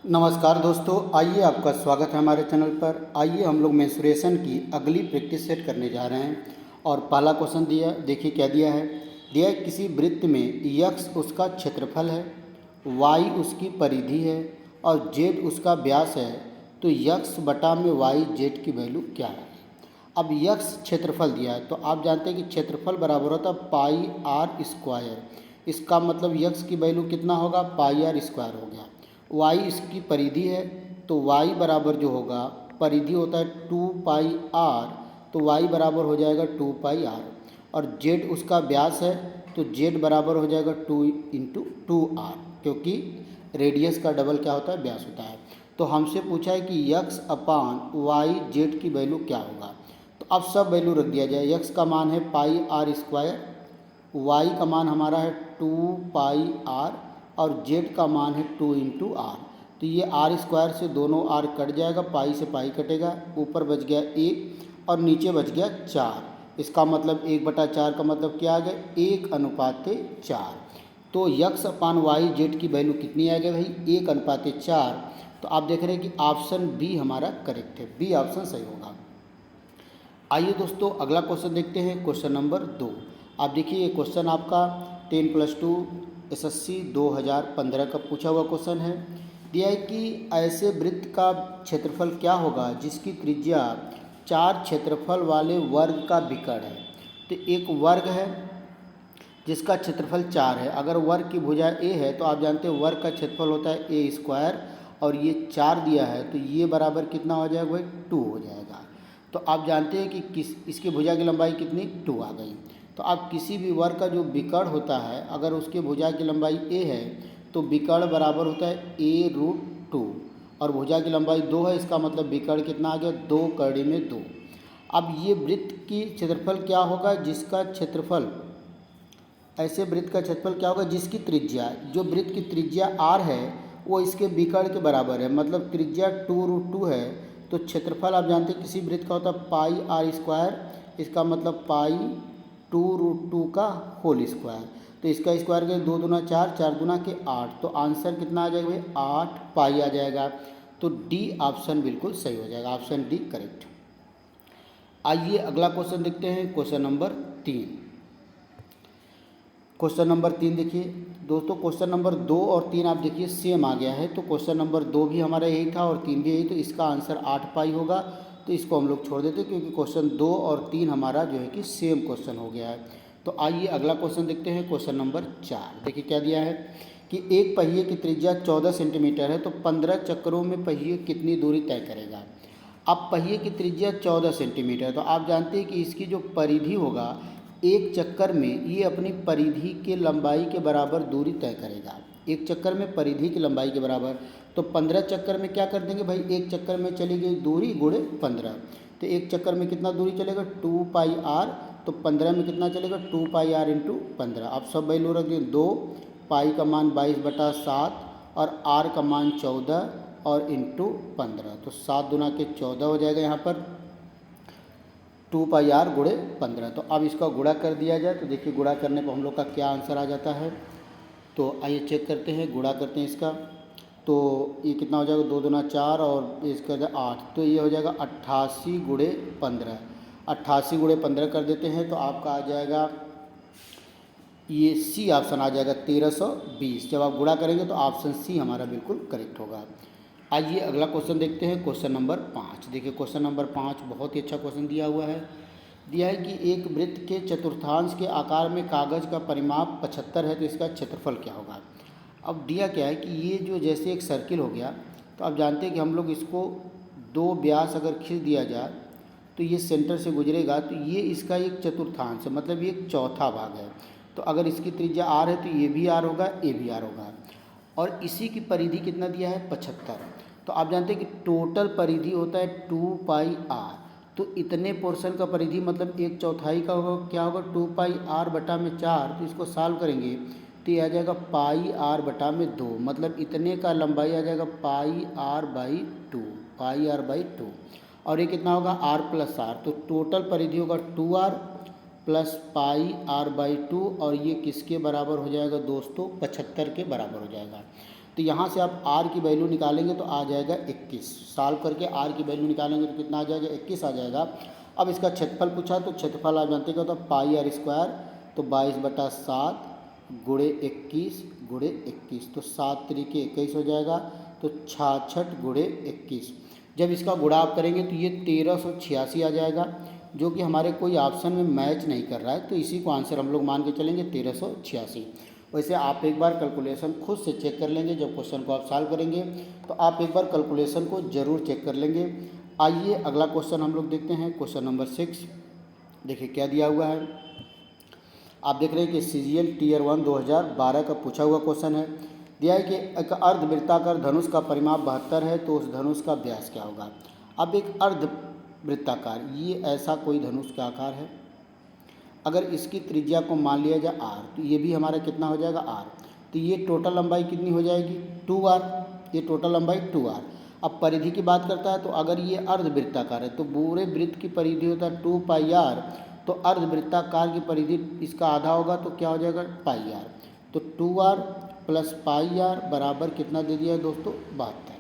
नमस्कार दोस्तों, आइए आपका स्वागत है हमारे चैनल पर। आइए हम लोग मेंसुरेशन की अगली प्रैक्टिस सेट करने जा रहे हैं। और पहला क्वेश्चन दिया, देखिए क्या दिया है। दिया है किसी वृत्त में x उसका क्षेत्रफल है, y उसकी परिधि है और z उसका व्यास है, तो x बटा में y z की वैल्यू क्या है। अब x क्षेत्रफल दिया है तो आप जानते हैं कि क्षेत्रफल बराबर होता है पाई आर स्क्वायर। इसका मतलब x की वैल्यू कितना होगा, पाई आर स्क्वायर हो गया। y इसकी परिधि है तो y बराबर जो होगा, परिधि होता है 2 पाई आर, तो y बराबर हो जाएगा 2 पाई आर। और z उसका व्यास है तो z बराबर हो जाएगा 2 इंटू 2r, क्योंकि रेडियस का डबल क्या होता है, व्यास होता है। तो हमसे पूछा है कि x अपान वाई जेड की वैल्यू क्या होगा। तो अब सब वैल्यू रख दिया जाए। x का मान है पाई आर स्क्वायर, y का मान हमारा है 2 पाई आर और z का मान है 2 इंटू आर। तो ये आर स्क्वायर से दोनों आर कट जाएगा, पाई से पाई कटेगा, ऊपर बच गया 1 और नीचे बच गया 4। इसका मतलब 1/4 का मतलब क्या आ गया, 1:4। तो यक्स अपान वाई जेड की वैल्यू कितनी आ गई भाई, 1:4। तो आप देख रहे हैं कि ऑप्शन बी हमारा करेक्ट है, बी ऑप्शन सही होगा। आइए दोस्तों अगला क्वेश्चन देखते हैं, क्वेश्चन नंबर 2। आप देखिए ये क्वेश्चन आपका 10+2 एसएससी 2015 का पूछा हुआ क्वेश्चन है। दिया है कि ऐसे वृत्त का क्षेत्रफल क्या होगा जिसकी त्रिज्या 4 क्षेत्रफल वाले वर्ग का विकर्ण है। तो एक वर्ग है जिसका क्षेत्रफल 4 है। अगर वर्ग की भुजा ए है तो आप जानते हैं वर्ग का क्षेत्रफल होता है ए स्क्वायर, और ये 4 दिया है तो ये बराबर कितना हो जाएगा भाई, 2 हो जाएगा। तो आप जानते हैं कि इसकी भुजा की लंबाई कितनी, 2 आ गई। तो आप किसी भी वर्ग का जो विकर्ण होता है, अगर उसके भुजा की लंबाई ए है तो विकर्ण बराबर होता है a√2, और भुजा की लंबाई 2 है, इसका मतलब विकर्ण कितना आ गया, 2 कड़ी में 2। अब ये वृत्त की क्षेत्रफल क्या होगा जिसका क्षेत्रफल, ऐसे वृत्त का क्षेत्रफल क्या होगा जिसकी त्रिज्या, जो वृत्त की त्रिज्या r है वो इसके विकर्ण के बराबर है। मतलब त्रिज्या 2√2 है तो क्षेत्रफल आप जानते हैं किसी वृत्त का होता है पाई आर स्क्वायर, इसका मतलब पाई 2√2 का होल स्क्वायर। तो इसका स्क्वायर करें 2 दूना 4, 4 दूना के 8, तो आंसर कितना आ जाएगा भाई, 8 पाई आ जाएगा। तो डी ऑप्शन बिल्कुल सही हो जाएगा, ऑप्शन डी करेक्ट। आइए अगला क्वेश्चन देखते हैं, क्वेश्चन नंबर 3। क्वेश्चन नंबर 3 देखिए दोस्तों, क्वेश्चन नंबर 2 और 3 आप देखिए सेम आ गया है। तो क्वेश्चन नंबर 2 भी हमारा यही था और 3 भी यही, तो इसका आंसर 8 पाई होगा। तो इसको हम लोग छोड़ देते क्योंकि क्वेश्चन 2 और 3 हमारा जो है कि सेम क्वेश्चन हो गया है। तो आइए अगला क्वेश्चन देखते हैं, क्वेश्चन नंबर 4। देखिए क्या दिया है कि एक पहिए की त्रिज्या 14 सेंटीमीटर है, तो 15 चक्रों में पहिए कितनी दूरी तय करेगा। अब पहिए की त्रिज्या 14 सेंटीमीटर, तो आप जानते हैं कि इसकी जो परिधि होगा, एक चक्कर में ये अपनी परिधि के लंबाई के बराबर दूरी तय करेगा। एक चक्कर में परिधि की लंबाई के बराबर, तो 15 चक्कर में क्या कर देंगे भाई, एक चक्कर में चली गई दूरी गुणे 15, तो एक चक्कर में कितना दूरी चलेगा, 2 पाई आर। तो 15 में कितना चलेगा, 2 पाई आर इंटू 15। अब सब वैल्यू रख दें, 2 पाई का मान 22/7 और आर का मान 14 और इंटू 15, तो 7 दूना के 14 हो जाएगा यहाँ पर 2 पाई आर गुणे 15। तो अब इसका गुणा कर दिया जाए तो देखिए गुणा करने पर हम लोग का क्या आंसर आ जाता है। तो आइए चेक करते हैं, गुणा करते हैं इसका। तो ये कितना हो जाएगा, 2 दूना 4 और इसका 8, तो ये हो जाएगा 88 गुणे 15। 88 गुणे 15 कर देते हैं तो आपका आ जाएगा, ये सी ऑप्शन आ जाएगा 1320। जब आप गुणा करेंगे तो ऑप्शन सी हमारा बिल्कुल करेक्ट होगा। आइए अगला क्वेश्चन देखते हैं, क्वेश्चन नंबर 5। देखिए क्वेश्चन नंबर 5 बहुत ही अच्छा क्वेश्चन दिया हुआ है। दिया है कि एक वृत्त के चतुर्थांश के आकार में कागज़ का परिमाप 75 है, तो इसका क्षेत्रफल क्या होगा। अब दिया क्या है कि ये जो जैसे एक सर्किल हो गया, तो आप जानते हैं कि हम लोग इसको 2 व्यास अगर खींच दिया जाए तो ये सेंटर से गुजरेगा, तो ये इसका एक चतुर्थांश है, मतलब ये एक चौथा भाग है। तो अगर इसकी त्रिज्या आर है तो ये भी आर होगा, ए भी आर होगा, और इसी की परिधि कितना दिया है, 75। तो आप जानते हैं कि टोटल परिधि होता है 2 पाई आर, तो इतने पोर्शन का परिधि मतलब 1/4 का होगा, क्या होगा, 2 पाई आर बटा में 4। तो इसको सॉल्व करेंगे तो ये आ जाएगा पाई आर बटा में 2, मतलब इतने का लंबाई आ जाएगा pi r by 2, pi r by 2। और ये कितना होगा, आर प्लस आर, तो टोटल परिधि होगा 2r plus pi r by 2, और ये किसके बराबर हो जाएगा दोस्तों, 75 के बराबर हो जाएगा। तो यहाँ से आप आर की वैल्यू निकालेंगे तो आ जाएगा 21। सॉल्व करके आर की वैल्यू निकालेंगे तो कितना आ जाएगा, 21 आ जाएगा। अब इसका क्षेत्रफल पूछा तो क्षेत्रफल आप जानते क्या होता है, पाई आर स्क्वायर, तो 22/7 गुणे 21 गुणे 21, तो 7 तरीके 21 हो जाएगा, तो 66 गुणे 21। जब इसका गुणा आप करेंगे तो ये 1386 आ जाएगा, जो कि हमारे कोई ऑप्शन में मैच नहीं कर रहा है, तो इसी को आंसर हम लोग मान के चलेंगे 1386। वैसे आप एक बार कैलकुलेशन खुद से चेक कर लेंगे, जब क्वेश्चन को आप सॉल्व करेंगे तो आप एक बार कैलकुलेशन को ज़रूर चेक कर लेंगे। आइए अगला क्वेश्चन हम लोग देखते हैं, क्वेश्चन नंबर 6। देखिए क्या दिया हुआ है, आप देख रहे हैं कि CGL Tier 1 2012 का पूछा हुआ क्वेश्चन है। दिया है कि एक अर्धवृत्ताकार धनुष का परिमाप 72 है, तो उस धनुष का व्यास क्या होगा। अब एक अर्धवृत्ताकार, ये ऐसा कोई धनुष का आकार है, अगर इसकी त्रिज्या को मान लिया जाए r, तो ये भी हमारा कितना हो जाएगा r, तो ये टोटल लंबाई कितनी हो जाएगी 2r, ये टोटल लंबाई 2r। अब परिधि की बात करता है, तो अगर ये अर्धवृत्ताकार है तो पूरे वृत्त की परिधि होता है 2πr, तो अर्धवृत्ताकार की परिधि इसका आधा होगा, तो क्या हो जाएगा πr, तो 2r प्लस πr बराबर कितना दे दिया है दोस्तों 72।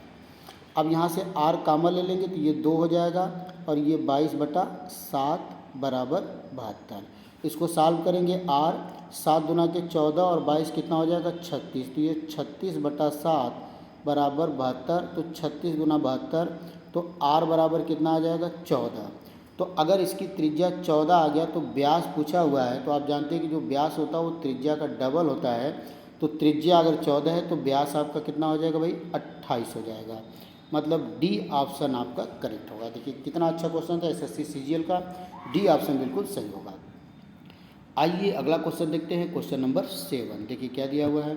अब यहाँ से r कॉमन ले लेंगे तो ये 2 हो जाएगा, और ये 22/7 बराबर 72। इसको सॉल्व करेंगे, r 7 दूना के 14 और 22 कितना हो जाएगा 36, तो ये 36/7 बराबर 72, तो 36 दूना 72, तो r बराबर कितना आ जाएगा 14। तो अगर इसकी त्रिज्या 14 आ गया तो व्यास पूछा हुआ है, तो आप जानते हैं कि जो व्यास होता है वो त्रिज्या का डबल होता है, तो त्रिज्या अगर 14 है तो व्यास आपका कितना हो जाएगा भाई 28 हो जाएगा, मतलब डी ऑप्शन आपका करेक्ट होगा। देखिए कितना अच्छा क्वेश्चन था SSC CGL का, डी ऑप्शन बिल्कुल सही होगा। आइए अगला क्वेश्चन देखते हैं, क्वेश्चन नंबर 7। देखिए क्या दिया हुआ है,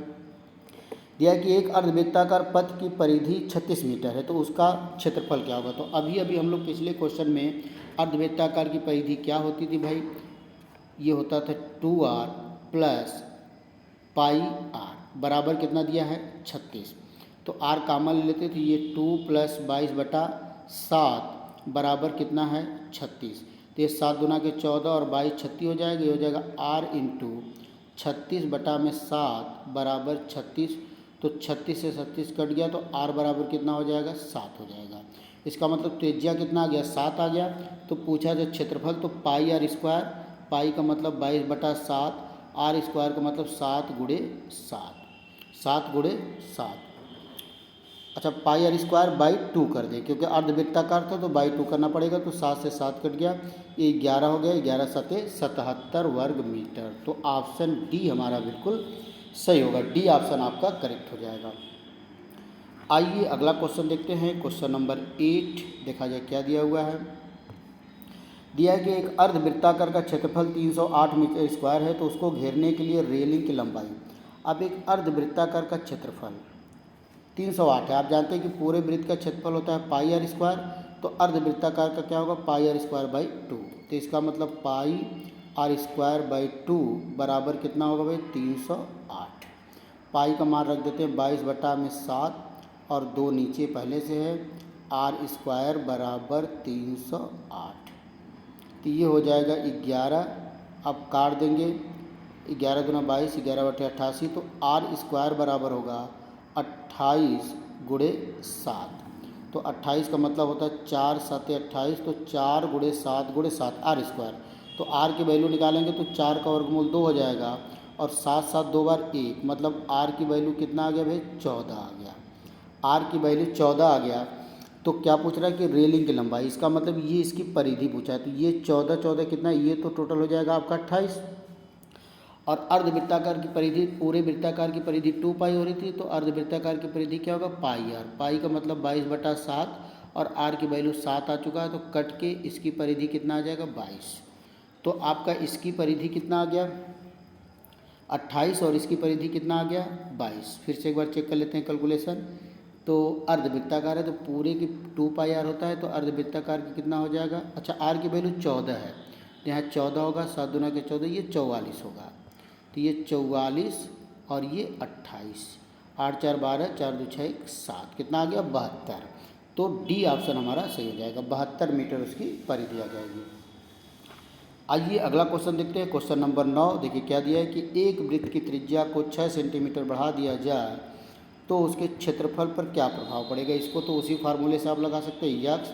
दिया है कि एक अर्धवृत्ताकार पथ की परिधि 36 मीटर है, तो उसका क्षेत्रफल क्या होगा। तो अभी अभी हम लोग पिछले क्वेश्चन में अर्धवृत्ताकार की परिधि क्या होती थी भाई, ये होता था 2r प्लस πr बराबर कितना दिया है 36, तो r कॉमन लेते तो ये 2 प्लस 22/7 बराबर कितना है 36, तो ये 7 दूना के 14 और 22 36 हो जाएगा, ये हो जाएगा r इंटू 36/7 बराबर 36, तो 36 से 36 कट गया, तो r बराबर कितना हो जाएगा 7 हो जाएगा। इसका मतलब त्रिज्या कितना आ गया 7 आ गया। तो पूछा जो क्षेत्रफल, तो पाई आर स्क्वायर, पाई का मतलब 22/7, आर स्क्वायर का मतलब 7 गुणे 7 गुणे 7। अच्छा पाई आर स्क्वायर बाई 2 कर दे, क्योंकि अर्धवृत्ताकार था तो बाई 2 करना पड़ेगा, तो 7 से 7 कट गया, ये 11 हो गया, 11 सते 77 वर्ग मीटर। तो ऑप्शन डी हमारा बिल्कुल सही होगा, डी ऑप्शन आपका करेक्ट हो जाएगा। आइए अगला क्वेश्चन देखते हैं, क्वेश्चन नंबर 8। देखा जाए क्या दिया हुआ है, दिया है कि एक अर्धवृत्ताकार का क्षेत्रफल 308 मीटर स्क्वायर है, तो उसको घेरने के लिए रेलिंग की लंबाई। अब एक अर्धवृत्ताकार का क्षेत्रफल 308 है, आप जानते हैं कि पूरे वृत्त का क्षेत्रफल होता है पाई आर स्क्वायर, तो अर्धवृत्ताकार का क्या होगा पाई आर स्क्वायर बाई 2, तो इसका मतलब पाई आर स्क्वायर बाई 2 बराबर कितना होगा भाई 308। पाई का मान रख देते हैं 22/7 और 2 नीचे पहले से है, आर स्क्वायर बराबर 308, तो ये हो जाएगा 11। अब काट देंगे, 11 दूना 22, 11/88, तो आर स्क्वायर बराबर होगा 28 गुणे 7, तो 28 का मतलब होता है 4 7 28, तो 4 गुणे 7 गुणे 7 आर स्क्वायर, तो आर की वैल्यू निकालेंगे तो 4 का वर्गमूल 2 हो जाएगा, और 7 7 2 बार 1, मतलब आर की वैल्यू कितना आ गया भाई 14 आ गया, आर की वैल्यू 14 आ गया। तो क्या पूछ रहा है कि रेलिंग की लंबाई, इसका मतलब ये इसकी परिधि पूछा है, तो ये 14 14 कितना, ये तो टोटल हो जाएगा आपका 28, और अर्धवृत्ताकार की परिधि, पूरे वृत्ताकार की परिधि 2 पाई हो रही थी, तो अर्धवृत्ताकार की परिधि क्या होगा पाई आर, पाई का मतलब 22/7 और आर की वैल्यू 7 आ चुका है, तो कट के इसकी परिधि कितना आ जाएगा 22, तो आपका इसकी परिधि कितना आ गया 28 और इसकी परिधि कितना आ गया 22। फिर से एक बार चेक कर लेते हैं कैलकुलेशन, तो अर्धवृत्ताकार है तो पूरे की 2 पाई आर होता है, तो अर्धवृत्ताकार की कितना हो जाएगा, अच्छा आर की वैल्यू 14 है, तो यहाँ 14 होगा, 7 दूना के 14, ये 44 होगा, तो ये 44 और ये 28, 8 4 12, 4 2 6 7, कितना आ गया 72, तो डी ऑप्शन हमारा सही हो जाएगा, 72 मीटर उसकी परिधि आ जाएगी। आइए अगला क्वेश्चन देखते हैं, क्वेश्चन नंबर 9। देखिए क्या दिया है कि एक वृत्त की त्रिज्या को 6 सेंटीमीटर बढ़ा दिया जाए तो उसके क्षेत्रफल पर क्या प्रभाव पड़ेगा। इसको तो उसी फार्मूले से आप लगा सकते हैं, X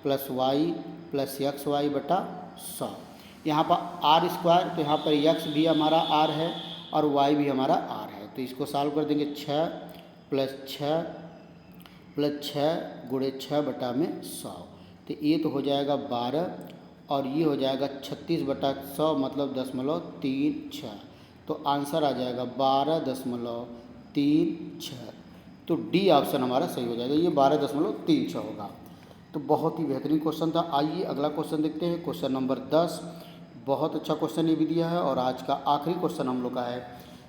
plus Y plus X Y बटा 100। यहाँ पर आर स्क्वायर, तो यहाँ पर यक्स भी हमारा आर है और वाई भी हमारा आर है, तो इसको सॉल्व कर देंगे। 6 प्लस 6 गुणे 6 बटा में 100, तो ये तो हो जाएगा 12 और ये हो जाएगा 36 बटा 100 मतलब 0.36, तो आंसर आ जाएगा 12.36। तो डी ऑप्शन हमारा सही हो जाएगा, ये 12.36 होगा। तो बहुत ही बेहतरीन क्वेश्चन था। आइए अगला क्वेश्चन देखते हैं, क्वेश्चन नंबर 10। बहुत अच्छा क्वेश्चन ये भी दिया है और आज का आखिरी क्वेश्चन हम लोग का है।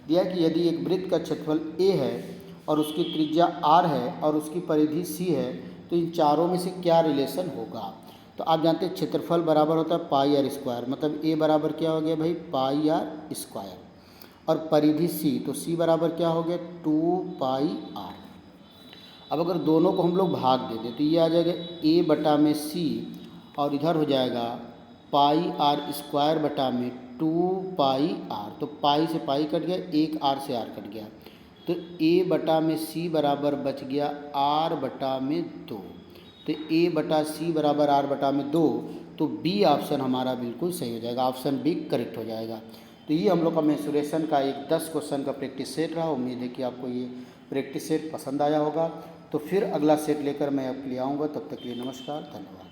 दिया है कि यदि एक वृत्त का क्षेत्रफल ए है और उसकी त्रिज्या आर है और उसकी परिधि सी है, तो इन चारों में से क्या रिलेशन होगा। तो आप जानते हैं क्षेत्रफल बराबर होता है पाई आर स्क्वायर, मतलब ए बराबर क्या हो गया भाई, पाई आर स्क्वायर, और परिधि सी, तो सी बराबर क्या हो गया, 2 पाई आर। अब अगर दोनों को हम लोग भाग दे दें तो ये आ जाएगा ए बटा में सी और इधर हो जाएगा पाई आर स्क्वायर बटा में 2 पाई आर। तो पाई से पाई कट गया, एक आर से आर कट गया, तो ए बटा में सी बराबर बच गया आर बटा में 2। तो ए बटा सी बराबर आर बटा में 2, तो बी ऑप्शन हमारा बिल्कुल सही हो जाएगा, ऑप्शन बी करेक्ट हो जाएगा। तो ये हम लोग का मेंसुरेशन का एक 10 क्वेश्चन का प्रैक्टिस सेट रहा। उम्मीद है कि आपको ये प्रैक्टिस सेट पसंद आया होगा। तो फिर अगला सेट लेकर मैं आपके लिए आऊँगा, तब तक के लिए नमस्कार, धन्यवाद।